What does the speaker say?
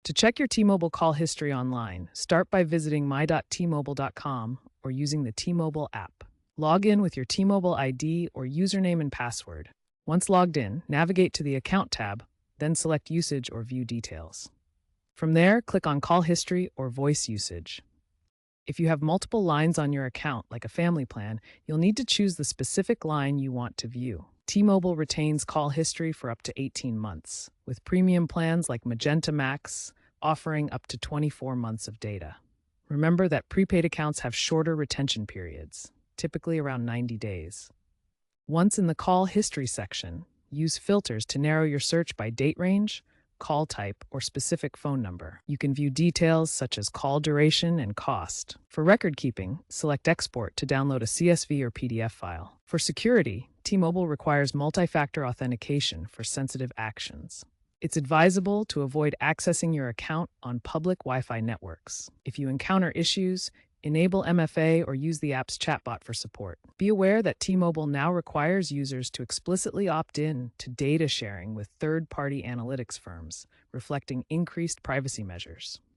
To check your T-Mobile call history online, start by visiting my.tmobile.com or using the T-Mobile app. Log in with your T-Mobile ID or username and password. Once logged in, navigate to the Account tab, then select Usage or View Details. From there, click on Call History or Voice Usage. If you have multiple lines on your account, like a family plan, you'll need to choose the specific line you want to view. T-Mobile retains call history for up to 18 months, with premium plans like Magenta Max offering up to 24 months of data. Remember that prepaid accounts have shorter retention periods, typically around 90 days. Once in the call history section, use filters to narrow your search by date range, call type, or specific phone number. You can view details such as call duration and cost. For record keeping, select Export to download a CSV or PDF file. For security, T-Mobile requires multi-factor authentication for sensitive actions. It's advisable to avoid accessing your account on public Wi-Fi networks. If you encounter issues, enable MFA or use the app's chatbot for support. Be aware that T-Mobile now requires users to explicitly opt in to data sharing with third-party analytics firms, reflecting increased privacy measures.